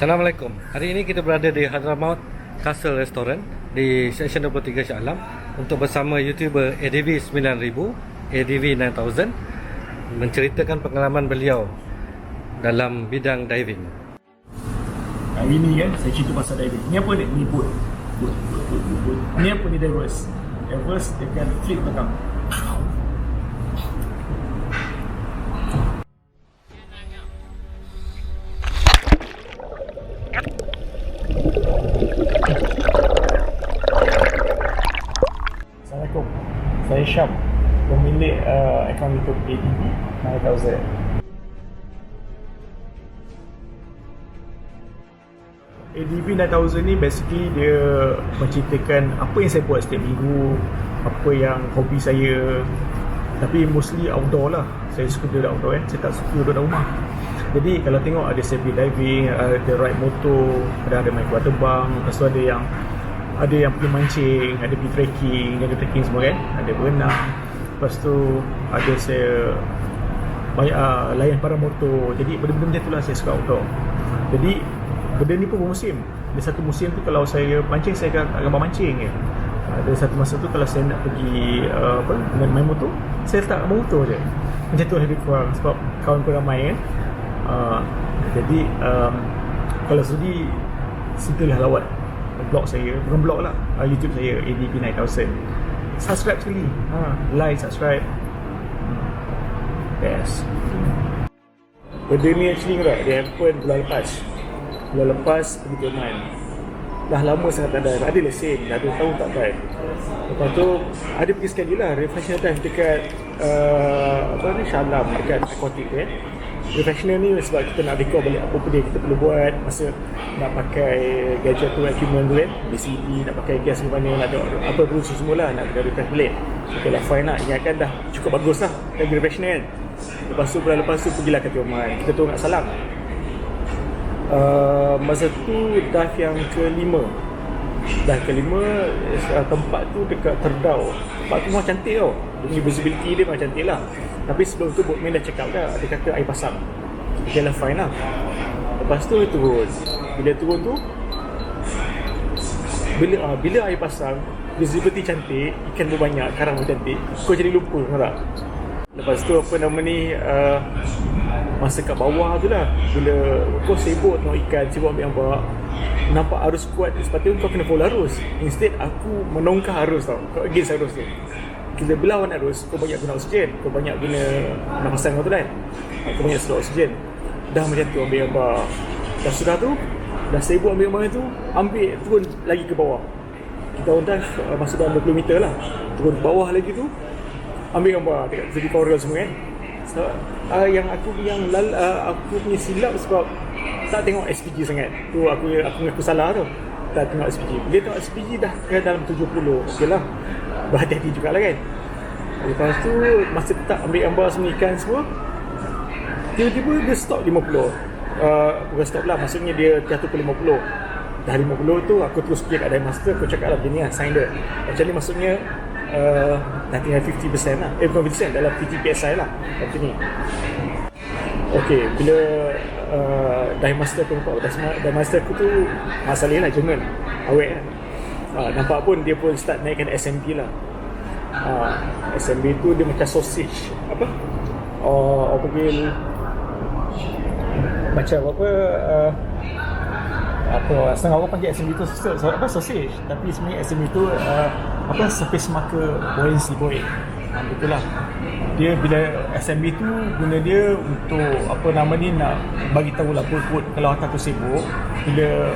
Assalamualaikum. Hari ini kita berada di Hadramaut Castle Restaurant di Seksyen 23 Shah Alam untuk bersama YouTuber ADV 9000, ADV 9000 menceritakan pengalaman beliau dalam bidang diving. Hari ni kan saya cerita pasal diving. Ni apa ni? Ni boat. Ni apa ni divers? Divers dia akan flip belakang. Assalamualaikum. Saya Syam, pemilik akaun YouTube ADV 9000. ADV 9000 ni basically dia menceritakan apa yang saya buat setiap minggu, apa yang hobi saya, tapi mostly outdoor lah. Saya suka duduk outdoor kan, saya tak suka duduk dalam rumah. Jadi kalau tengok ada saya pergi diving, ada ride motor, ada main kuat terbang, lepas tu ada yang pergi mancing, ada pergi trekking, jaga trekking semua kan, ada berenang. Lepas tu ada saya banyak layan para motor. Jadi benda-benda macam tu lah saya suka outdoor. Jadi benda ni pun bermusim. Ada satu musim tu kalau saya mancing, saya akan gambar mancing kan. Ada satu masa tu kalau saya nak pergi dengan main motor, saya letak gambar motor je. Macam tu lebih kurang sebab kawan pun ramai kan. Jadi kalau sudi sentilah lawat blog saya, bukan blog lah, YouTube saya ADV 9000. Subscribe sekali, like, subscribe. Yes. Benda ni actually tak, dia happen bulan lepas pergi Tioman. Dah lama sangat tak dive, ada lesen, dah 2 tahun tak dive. Lepas tu ada pergi sekali lah refresher dive dekat Shah Alam, dekat aquatic tu kan. Refresher ni sebab kita nak record balik apa dia kita perlu buat masa nak pakai gadget tu, equipment tu kan, BCD, nak pakai gas ke mana, nak tengok apa perlu semua lah, nak refresh balik. Okay lah, fine lah, ingatkan dah cukup bagus lah lagi refresher kan. Lepas tu bulan lepas tu pergilah ke Tioman, kita tu nak salang. Masa tu dive yang kelima, tempat tu dekat Terdau. Tempat tu memang cantik tau, dia visibility dia memang cantik lah. Tapi sebelum tu boatman dah check out dah, dia kata air pasang. Okay lah, fine lah. Lepas tu dia turun. Bila turun tu, bila air pasang, visibility cantik, ikan pun banyak, karang pun cantik, kau jadi lupa tak? Lepas tu masa kat bawah tu lah, bila kau sibuk tengok ikan, sibuk ambil gambar, nampak arus kuat, sepatutnya kau kena follow arus. Instead aku menongkar arus tau, kau against arus tu. Bila berlawan arus, kau banyak guna oksigen, kau banyak guna nafasan kau tu kan, kau banyak sedot oksigen. Dah macam tu ambil gambar. Dah sudah tu, dah sibuk ambil gambar tu, turun lagi ke bawah. Kita orang dive masuk dalam 20 meter lah, turun ke bawah lagi tu, ambil gambar dekat segi coral semua kan. So, aku punya silap sebab tak tengok SPG sangat. Tu aku mengaku salah tu. Tak tengok SPG. Bila tengok SPG dah ke dalam 70. Okeylah. Berhati-hati jugalah kan. Lepas tu masa tak ambil gambar semua ikan semua, tiba-tiba dia stop 50. Bukan stop lah, maksudnya dia jatuh ke 50. Dah 50 tu aku terus pergi kat Dive Master, aku cakap lah begini lah, sign dia. Actually maksudnya dah tinggal 50% lah. Bukan 50%, dalam 50 PSI lah macam ni. Okay, bila Dive Master aku nampak, Dive Master aku tu masalah lah, Jerman, awet kan. Nampak pun dia pun start naikkan SMB lah. SMB tu dia macam sausage, apa panggil, macam setengah orang panggil SMB tu sausage, tapi sebenarnya SMB tu surface marker buoyancy buoy. Betul lah. Dia bila SMB tu guna dia untuk nak bagi tahu lah boat kalau atas tu sibuk, bila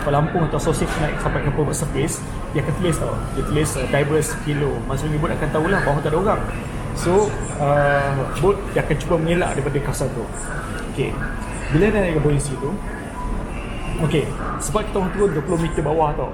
pelampung atau sausage naik sampai ke bawah surface, dia akan tulis tau. Dia tulis divers kilo. Maksudnya boat akan tahulah bawah tak ada orang. So boat dia akan cuba mengelak daripada kawasan tu. Okay, bila dah naik ke buoyancy tu, okay, sebab kita orang turun 20 meter bawah tau.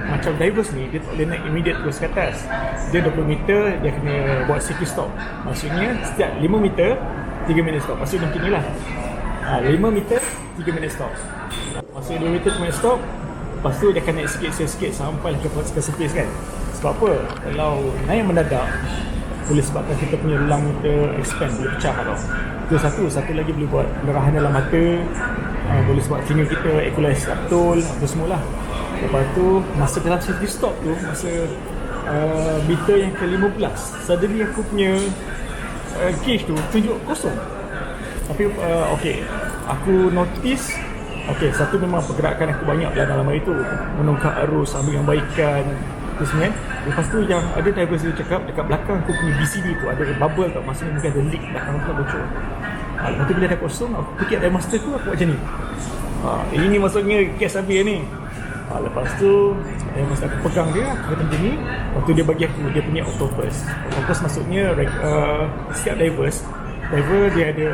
Macam divers ni, dia tak boleh naik immediate terus ke atas. Dia 20 meter, dia kena buat CQ stop. Maksudnya setiap 5 meter 3 minit stop. Maksudnya macam ni lah, 5 meter 3 minit stop. Maksudnya 2 meter 3 minit stop. Lepas tu dia akan naik sikit sampai ke surface kan. Sebab apa? Kalau naik mendadak, boleh sebabkan kita punya lung kita expand, boleh pecah tau. Itu satu lagi boleh buat pendarahan dalam mata, boleh sebab telinga kita equalize betul apa semualah. Lepas tu masa dalam safety stop tu, masa meter yang ke-15, suddenly aku punya gauge tu tunjuk kosong. Tapi okay, aku notice satu memang pergerakan aku banyak dalam hari tu, menongkak arus, ambil gambaikan tu semua kan. Lepas tu yang ada drivers dia cakap dekat belakang aku punya BCD tu ada bubble tau, maksudnya mungkin ada leak belakang tu bocor. Lepas tu bila dah kosong, aku fikir ada master tu, aku buat macam ni. Ini maksudnya gas habis ni. Lepas tu masa aku pegang dia, aku kata macam ni. Lepas tu dia bagi aku dia punya octopus. Octopus maksudnya setiap driver dia ada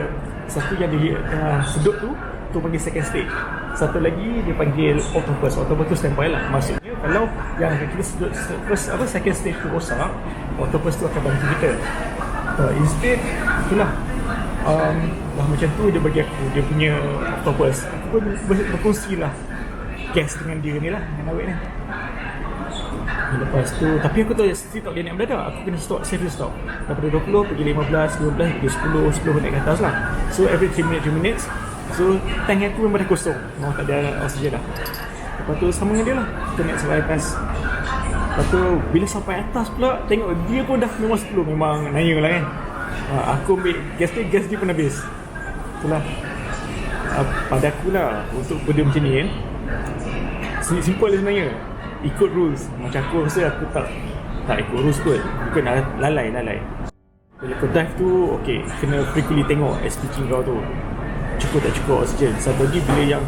satu yang dia sedut tu panggil second stage. Satu lagi dia panggil octopus. Octopus tu standby lah. Maksudnya kalau yang kita sedut second stage tu rosak, octopus tu akan bantu kita. Instead itulah dah macam tu dia bagi aku dia punya octopus. Aku pun berkongsi lah gas dengan dia ni lah, dengan awet ni. Lepas tu, tapi aku tahu still tak boleh naik mendadak. Aku kena stop, safety stop. Daripada 20 pergi 15, 12 pergi 10 naik ke atas lah. So every 3 minutes. So tank aku memang dah kosong, memang tak ada oksigen dah. Lepas tu sama dengan dia lah, kita naik sampai atas. Lepas tu bila sampai atas pula, tengok dia pun dah memang 10, memang naya lah kan. Aku ambil gas dia pun habis. Itulah pada aku lah, untuk benda macam ni kan, simple sebenarnya. Ikut rules. Macam aku rasa aku tak ikut rules pun. Bukan lalai. Bila kau dive tu, okay, kena frequently tengok SPG kau tu cukup tak cukup oksigen. Satu lagi, bila yang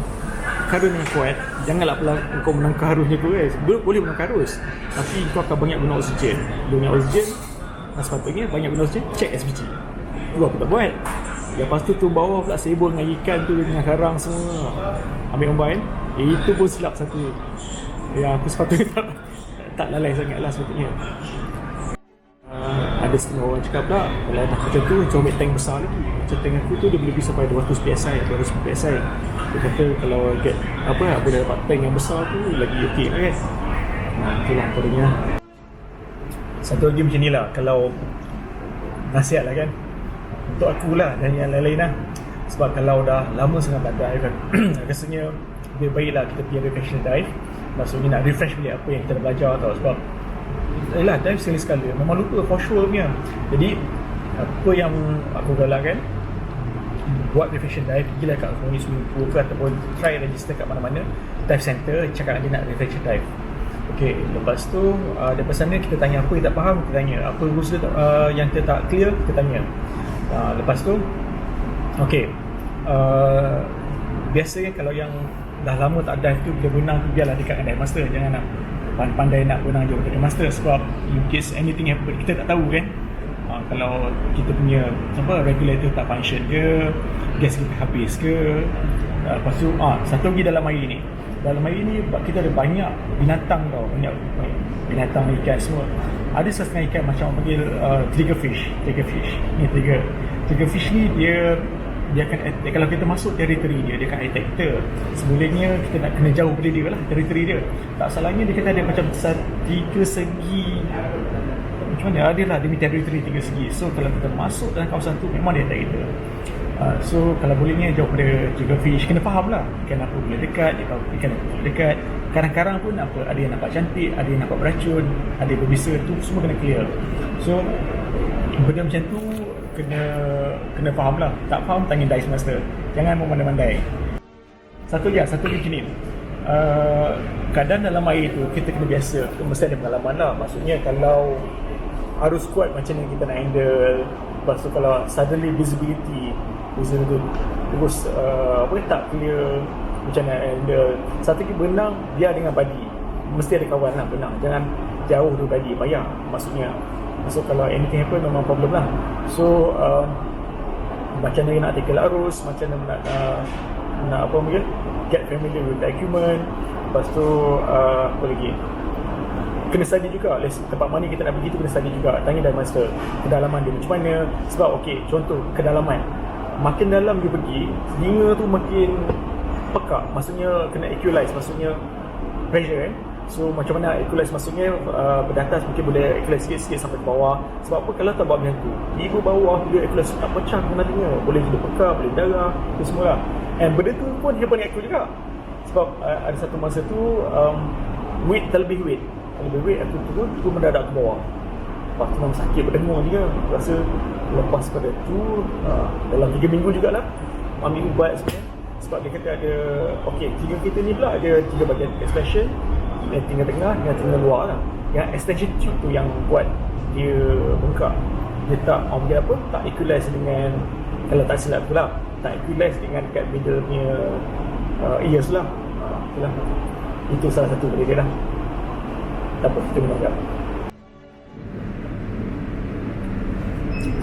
current yang kuat, janganlah pula kau menangkap arusnya tu guys. Boleh menangkap arus, tapi kau akan banyak guna oksigen. Bila banyak oksigen, sepatutnya banyak guna oksigen, check SPG. Tu aku tak buat. Lepas tu bawah pula sibuk dengan ikan tu, dengan karang semua, ambil gambar kan. Itu pun silap satu yang aku sepatutnya tak lalai sangat lah sepatutnya. Ada setengah orang cakap pula kalau dah macam tu, macam ambil tank besar lagi. Macam tank aku tu dia boleh pergi sampai 200 PSI, 210 PSI. Dia kata kalau get apa dah dapat tank yang besar tu lagi okey lah kan. Itulah kodenya. Satu lagi macam ni lah, kalau nasihat lah kan untuk aku lah dan yang lain-lain lah. Sebab kalau dah lama sangat tak dive kan, rasanya lebih baiklah kita pergi refresher dive. Maksudnya nak refresh balik apa yang kita dah belajar tau. Sebab yelah, dive sekali-sekala memang lupa for sure punya. Jadi apa yang aku galakkan, buat refresher dive, pergilah kat California Swimming Pool ke, ataupun try register kat mana-mana dive center, cakap dia nak refresher dive. Okay, lepas tu daripada sana kita tanya apa yang tak faham, kita tanya apa rules yang kita tak clear, kita tanya. Lepas tu okay, biasanya kalau yang dah lama tak dive tu, bila benang tu biarlah dekat dengan dive master. Jangan nak pandai nak benang jauh dekat master, sebab in case anything happen, kita tak tahu kan. Kalau kita punya regulator tak function ke, gas kita habis ke. Lepas tu satu lagi dalam air ni kita ada banyak binatang tau, banyak binatang, ikan semua. Ada setengah ikan macam orang panggil triggerfish ni. Triggerfish ni dia akan attack. Kalau kita masuk teritori dia akan attack kita. Semulanya kita nak kena jauh dari dia lah, teritori dia. Tak salahnya dia kata ada macam 3 segi, macam mana dia lah, dia punya teritori 3 segi. So kalau kita masuk dalam kawasan tu, memang dia attack kita. So kalau bolehnya jauh pada triggerfish. Kena faham lah ikan apa boleh dekat, ikan apa boleh dekat. Karang-karang pun apa, ada yang nampak cantik, ada yang nampak beracun, ada yang berbisa, tu semua kena clear. So benda macam tu kena faham lah. Tak faham, tanya dive master. Jangan memandai-mandai. Satu lagi macam ni, keadaan dalam air tu kita kena biasa. Mesti ada pengalaman lah. Maksudnya kalau arus kuat, macam ni kita nak handle. Lepas tu kalau suddenly visibility terus tak clear, macam mana handle. Satu lagi, benang biar dengan body. Mesti ada kawan lah benang. Jangan jauh tu body, payah maksudnya. So kalau anything happen, memang problem lah. So macam mana nak tackle arus, macam mana nak apa mungkin get familiar with the equipment. Lepas tu apa lagi, kena study juga tempat mana kita nak pergi tu, kena study juga. Tanya dive master kedalaman dia macam mana. Sebab okay, contoh kedalaman, makin dalam dia pergi, telinga tu makin pekak. Maksudnya kena equalize, maksudnya pressure kan. So macam mana equalize, maksudnya berdasar mungkin boleh equalize sikit-sikit sampai ke bawah. Sebab apa, kalau tak buat macam tu, tiba bawah dia equalize tak pecah nantinya, boleh jadi pekak, boleh darah, itu semua lah. And benda tu pun dia pun aku juga. Sebab ada satu masa tu terlebih weight aku turun mendadak ke bawah. Lepas tu memang sakit berdengung juga. Aku rasa lepas pada tu dalam 3 minggu jugalah ambil ubat sebenarnya. Sebab dia kata ada, okey, telinga kita ni pula ada 3 bahagian extension, yang telinga tengah dan telinga luar lah. Yang extension tube tu yang buat dia bengkak. Dia tak, dia apa, tak equalize dengan, kalau tak silap tu lah, tak equalize dengan dekat middle punya ears lah. Itulah. Itu salah satu benda dia lah. Tak apa, kita menanggap.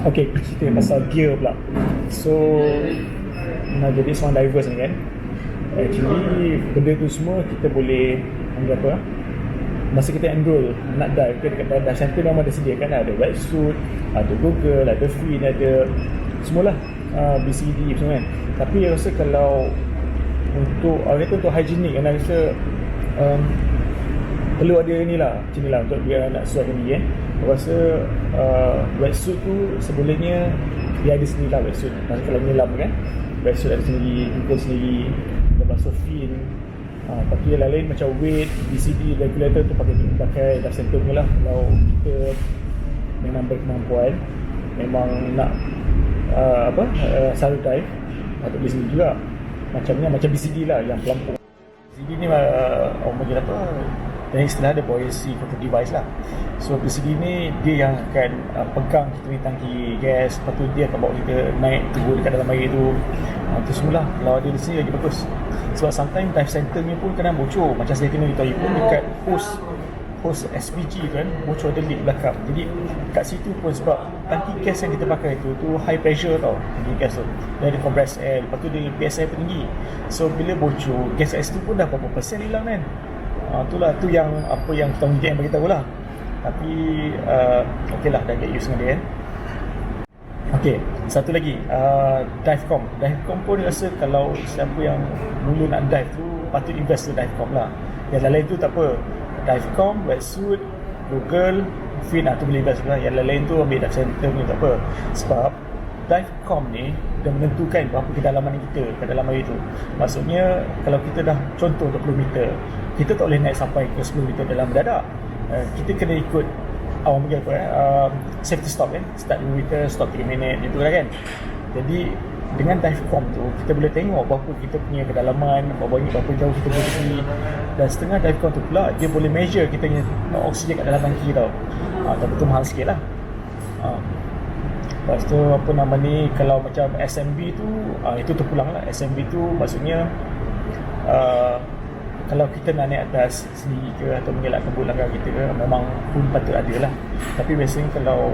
Okay, cerita pasal gear pula. So nak jadi seorang divers ni kan, actually benda tu semua kita boleh anggap apa, masa kita enroll nak dive ke dekat dive center memang ada sediakan, ada wetsuit, ada Google, ada Fin, ada semualah, BCD semua kan. Tapi saya rasa kalau untuk untuk hygienik, saya rasa perlu ada ni lah, macam ni lah, untuk dia nak suatkan diri kan. Saya rasa wetsuit tu sebenarnya dia ada sendiri lah wetsuit. Kalau menyelam kan, wetsuit ada sendiri, Google sendiri, lepas tu Fin. Tapi yang lain macam weight, BCD, regulator tu pakai dive center punya lah. Kalau kita memang berkemampuan, memang nak selalu dive, atau beli sendiri juga. Macam BCD lah, yang pelampung. BCD ni orang panggil apa, dan istilah ada buoyancy control device lah. So BCD ni dia yang akan pegang kita ni tangki gas, lepas tu dia akan bawa kita naik turun dekat dalam air tu. Itu semua lah, kalau ada di sini lagi bagus. Sebab sometimes dive center ni pun kadang bocor. Macam saya kena ditahui pun dekat hose SPG kan, bocor ada leak belakang. Jadi kat situ pun sebab tangki gas yang kita pakai tu high pressure tau, tangki gas tu. Dia ada compressed air, lepas tu dia PSI pun tinggi. So bila bocor, gas kat situ pun dah berapa persen hilang kan. Itulah tu yang apa yang tanggung jawab bagi tahu lah. Tapi okey lah, dah get used dengan dia kan. Okey, satu lagi, divecom. Divecom pun rasa kalau siapa yang mula nak dive tu patut invest ke divecom lah. Yang lain tu tak apa, divecom, wetsuit, Google, Fin, tu boleh invest lah. Yang lain tu ambil dive center ni tak apa. Sebab divecom ni dah menentukan berapa kedalaman kita ke dalam air tu. Maksudnya kalau kita dah contoh 20 meter, kita tak boleh naik sampai ke 10 meter dalam mendadak. Kita kena ikut awam panggil apa, safety stop kan, start 2 meter, stop 3 minit, itu lah kan. Jadi dengan divecom tu kita boleh tengok berapa kita punya kedalaman, berapa jauh kita boleh pergi. Dan setengah divecom tu pula dia boleh measure kita punya oksigen kat dalam tangki tau. Tapi tu mahal sikit lah. Lepas tu apa nama ni, kalau macam SMB tu itu terpulang lah. SMB tu maksudnya kalau kita nak naik atas sendiri ke atau mengelak kebun langgar kita ke, memang pun patut ada lah. Tapi biasanya kalau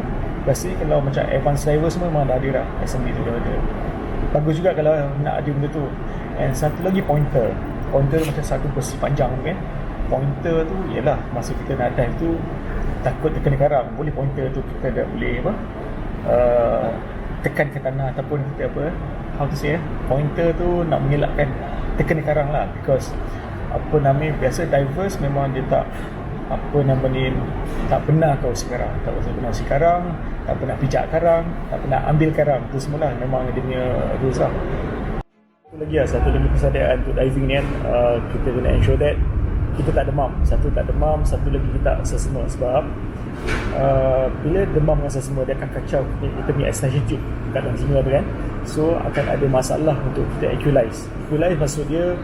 macam advanced diver semua memang dah ada lah, SMB tu dah ada. Bagus juga kalau nak ada benda tu. And satu lagi pointer macam satu besi panjang kan. Pointer tu ialah masa kita nak dive tu takut terkena karang, boleh pointer tu kita dah boleh tekan ke tanah ataupun kita pointer tu nak mengelakkan terkena karang lah. Because biasa divers memang dia tak tak pernah kau sekarang, tak pernah sekarang, tak pernah pijak karang, tak pernah ambil karang, tu semualah memang dia punya rules lah. Satu lagi lah, satu lagi persediaan untuk diving ni kan, kita kena ensure that kita tak demam. Satu tak demam, satu lagi kita sesama. Sebab bila demam dengan sesama, dia akan kacau kita punya extension tube kat dalam sini tu kan. So akan ada masalah untuk kita equalize. Equalize maksud dia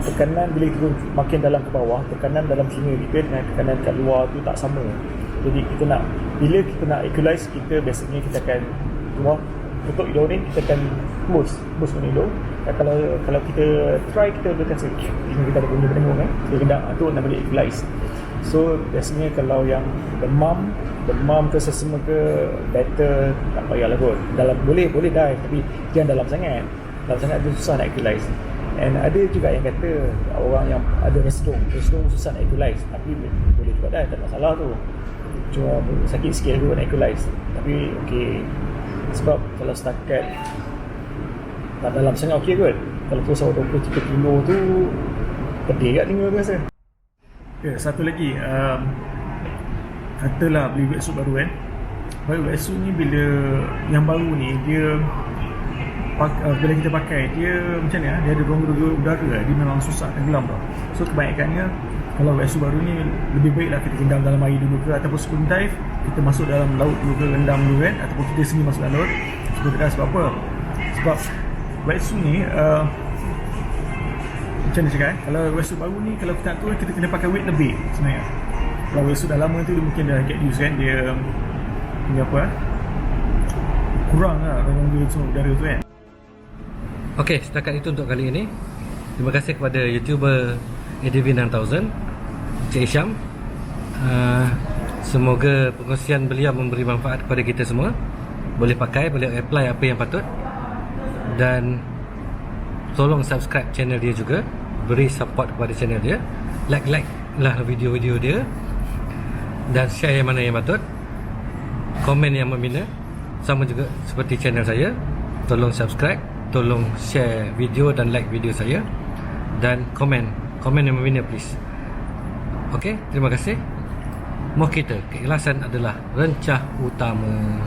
tekanan bila kita makin dalam ke bawah, tekanan dalam sini kita dengan tekanan kat luar tu tak sama. Jadi bila kita nak equalize, kita biasanya kita akan tutup hidung ni, kita akan close hidung. Kalau kita try, kita boleh kasi kita ada bunyi berdengung kan, dia kena tu nak boleh equalize. So biasanya kalau yang demam ke sesama ke, better tak payahlah kot. Dalam boleh dive, tapi jangan dalam sangat tu susah nak equalize. And ada juga yang kata orang yang ada resdung susah nak equalize, tapi boleh juga dive, tak masalah tu. Cuma sakit sikit aku nak equalize. Tapi okey, sebab kalau setakat tak dalam sangat okey kot. Kalau pusau 20-30 tu pedih kat telinga tu rasa. Ya, satu lagi, katalah beli wetsuit baru kan. Wetsuit ni bila yang baru ni dia bila kita pakai dia macam ni, dia ada rongga udara, dia memang susah tenggelam tau. So kebanyakannya kalau wetsuit baru ni lebih baiklah kita rendam dalam air dulu ke, ataupun sebelum dive kita masuk dalam laut dulu ke, rendam dulu kan, ataupun kita sendiri masuk dalam laut sebelum kita dive. Sebab apa? Sebab wetsuit ni macam ni cakap kalau wetsuit baru ni kalau kita nak turun kita kena pakai weight lebih sebenarnya. Kalau wetsuit dah lama tu dia mungkin dah get used kan, dia punya apa kurang lah rongga semua udara tu kan. Okey, setakat itu untuk kali ini. Terima kasih kepada YouTuber ADV 9000 Cik Isyam. Semoga pengkongsian beliau memberi manfaat kepada kita semua. Boleh pakai, boleh apply apa yang patut. Dan tolong subscribe channel dia juga, beri support kepada channel dia, like lah video-video dia, dan share yang mana yang patut, komen yang membina. Sama juga seperti channel saya, tolong subscribe, tolong share video dan like video saya, dan komen yang membina please. Okey, terima kasih. Moh kita, keikhlasan adalah rencah utama.